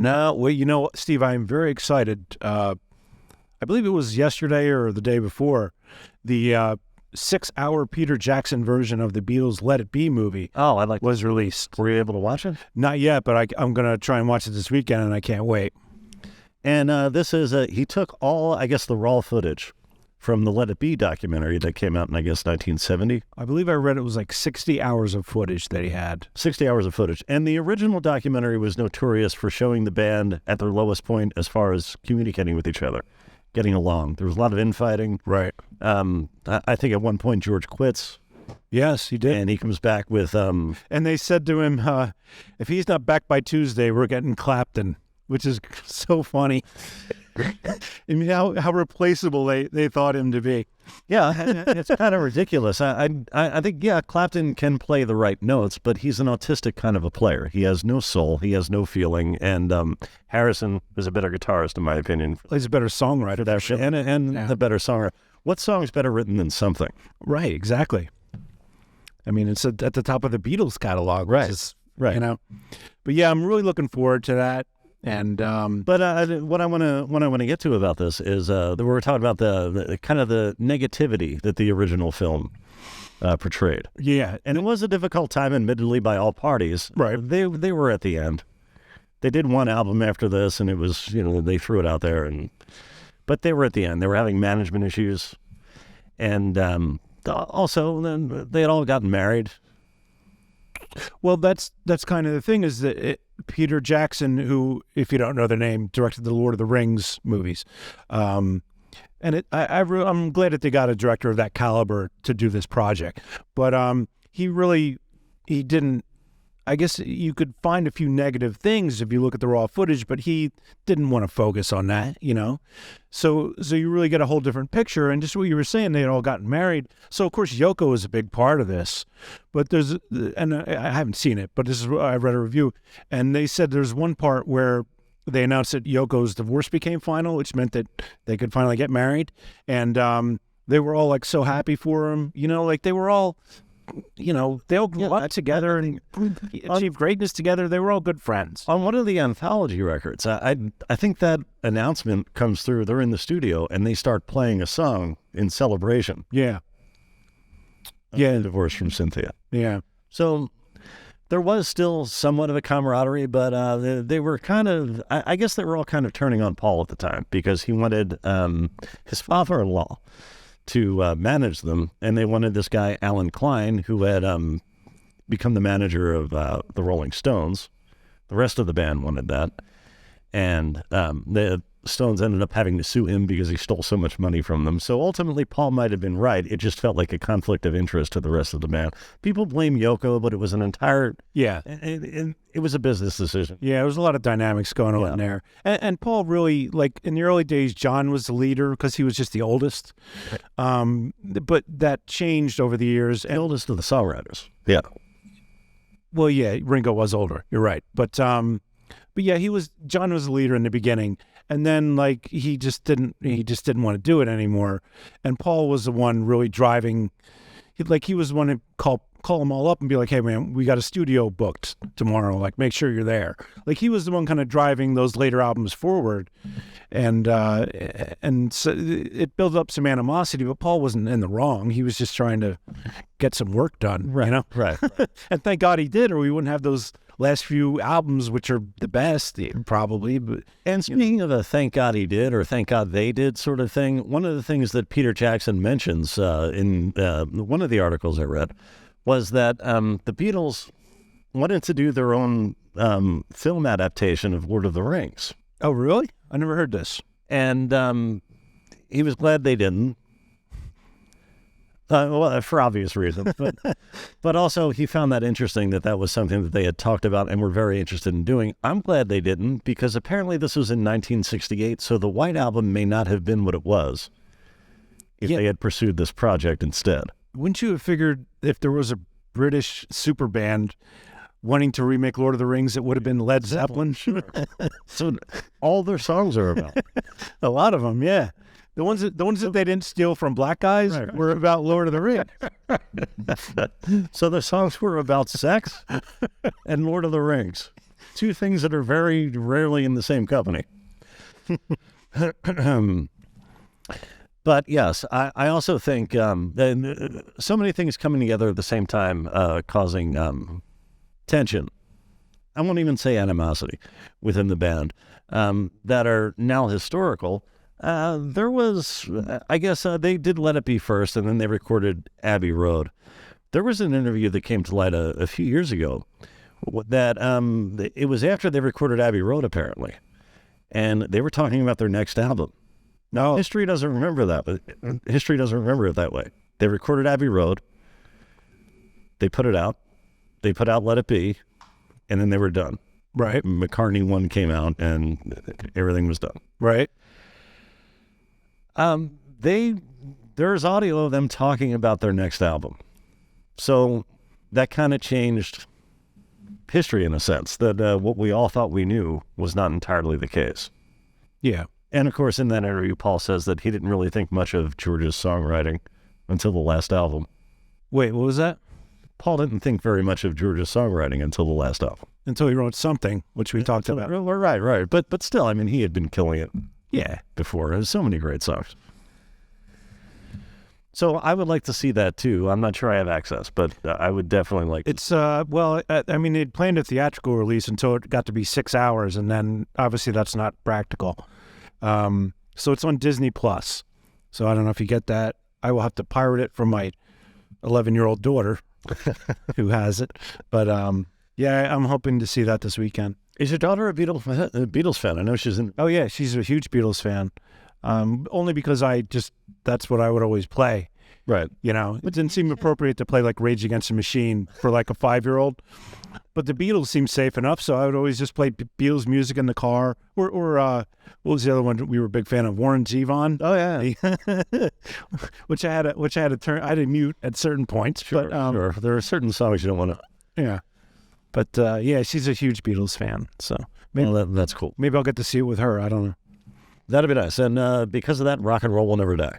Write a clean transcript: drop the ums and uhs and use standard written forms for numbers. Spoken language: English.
No, well, you know, Steve, I'm very excited. I believe it was yesterday or the day before, the 6-hour Peter Jackson version of the Beatles' Let It Be movie was released. Were you able to watch it? Not yet, but I'm going to try and watch it this weekend, and I can't wait. And this is, he took all, I guess, the raw footage from the Let It Be documentary that came out in, I guess, 1970. I believe I read it was like 60 hours of footage that he had. 60 hours of footage. And the original documentary was notorious for showing the band at their lowest point as far as communicating with each other, getting along. There was a lot of infighting. Right. I think at one point George quits. Yes, he did. And he comes back with... And they said to him, if he's not back by Tuesday, we're getting Clapton, which is so funny. I mean, how replaceable they thought him to be. Yeah, it's kind of ridiculous. I think, yeah, Clapton can play the right notes, but he's an autistic kind of a player. He has no soul. He has no feeling. And Harrison is a better guitarist, in my opinion. He's a better songwriter. And a better songwriter. What song is better written than something? Right, exactly. I mean, it's at the top of the Beatles catalog. Right, right. You know? But yeah, I'm really looking forward to that. And but what I want to get to about this is that we're talking about the kind of the negativity that the original film portrayed. Yeah, and it was a difficult time, admittedly, by all parties. Right, they were at the end. They did one album after this, and it was, you know, they threw it out there, but they were at the end. They were having management issues, and also then they had all gotten married. Well, that's kind of the thing is that Peter Jackson, who, if you don't know the name, directed the Lord of the Rings movies. And I'm glad that they got a director of that caliber to do this project. But he didn't, I guess you could find a few negative things if you look at the raw footage, but he didn't want to focus on that, you know? So you really get a whole different picture. And just what you were saying, they had all gotten married. So, of course, Yoko is a big part of this. But and I haven't seen it, but this is I read a review. And they said there's one part where they announced that Yoko's divorce became final, which meant that they could finally get married. And they were all, like, so happy for him. You know, like, they were all... You know, they all grew up together and achieved greatness together. They were all good friends. On one of the anthology records, I think that announcement comes through. They're in the studio and they start playing a song in celebration. Yeah. Divorce from Cynthia. Yeah. So there was still somewhat of a camaraderie, but they were kind of, I guess they were all kind of turning on Paul at the time because he wanted his father-in-law to manage them, and they wanted this guy, Alan Klein, who had become the manager of the Rolling Stones. The rest of the band wanted that, and the Stones ended up having to sue him because he stole so much money from them. So ultimately, Paul might have been right. It just felt like a conflict of interest to the rest of the band. People blame Yoko, but it was an entire... Yeah. It was a business decision. Yeah, there was a lot of dynamics going on there. And Paul really, like, in the early days, John was the leader because he was just the oldest. But that changed over the years. The oldest of the songwriters. Yeah. Well, yeah, Ringo was older. You're right. But yeah, John was the leader in the beginning. And then, like, he just didn't want to do it anymore. And Paul was the one really driving. He was the one to call them all up and be like, hey, man, we got a studio booked tomorrow. Like, make sure you're there. Like, he was the one kind of driving those later albums forward. And so it built up some animosity, but Paul wasn't in the wrong. He was just trying to get some work done, right, you know? Right. And thank God he did, or we wouldn't have those last few albums, which are the best, probably. And speaking of a thank God he did or thank God they did sort of thing, one of the things that Peter Jackson mentions in one of the articles I read was that the Beatles wanted to do their own film adaptation of Lord of the Rings. Oh, really? I never heard this. And he was glad they didn't. Well, for obvious reasons, but also he found that interesting that was something that they had talked about and were very interested in doing. I'm glad they didn't because apparently this was in 1968, so the White Album may not have been what it was if they had pursued this project instead. Wouldn't you have figured if there was a British super band wanting to remake Lord of the Rings, it would have been Led Zeppelin? Sure. So all their songs are about a lot of them, yeah. The ones that they didn't steal from black guys were about Lord of the Rings. So the songs were about sex and Lord of the Rings. Two things that are very rarely in the same company. But yes, I also think so many things coming together at the same time causing tension. I won't even say animosity within the band that are now historical. There was, I guess, they did Let It Be first, and then they recorded Abbey Road. There was an interview that came to light a few years ago that it was after they recorded Abbey Road, apparently, and they were talking about their next album. Now, history doesn't remember that, but history doesn't remember it that way. They recorded Abbey Road, they put it out, they put out Let It Be, and then they were done. Right. McCartney 1 came out, and everything was done. Right. There's audio of them talking about their next album. So that kind of changed history in a sense, that what we all thought we knew was not entirely the case. Yeah. And of course, in that interview, Paul says that he didn't really think much of George's songwriting until the last album. Wait, what was that? Paul didn't think very much of George's songwriting until the last album. Until he wrote Something, which we talked about. Right. But still, I mean, he had been killing it. Yeah. Before. There's so many great songs. So I would like to see that too. I'm not sure I have access, but I would definitely like to. It's, well, I mean, they'd planned a theatrical release until it got to be 6 hours, and then obviously that's not practical. So it's on Disney Plus. So I don't know if you get that. I will have to pirate it from my 11-year-old daughter who has it. But yeah, I'm hoping to see that this weekend. Is your daughter a Beatles fan? I know she's in. Oh yeah, she's a huge Beatles fan. Only because that's what I would always play. Right. You know, it didn't seem appropriate to play like Rage Against the Machine for like a 5-year-old. But the Beatles seemed safe enough, so I would always just play Beatles music in the car. Or what was the other one we were a big fan of? Warren Zevon. Oh yeah. which I had to turn. I had to mute at certain points. Sure. Sure. There are certain songs you don't want to. Yeah. But yeah, she's a huge Beatles fan. So maybe, that's cool. Maybe I'll get to see it with her. I don't know. That'd be nice. And because of that, rock and roll will never die.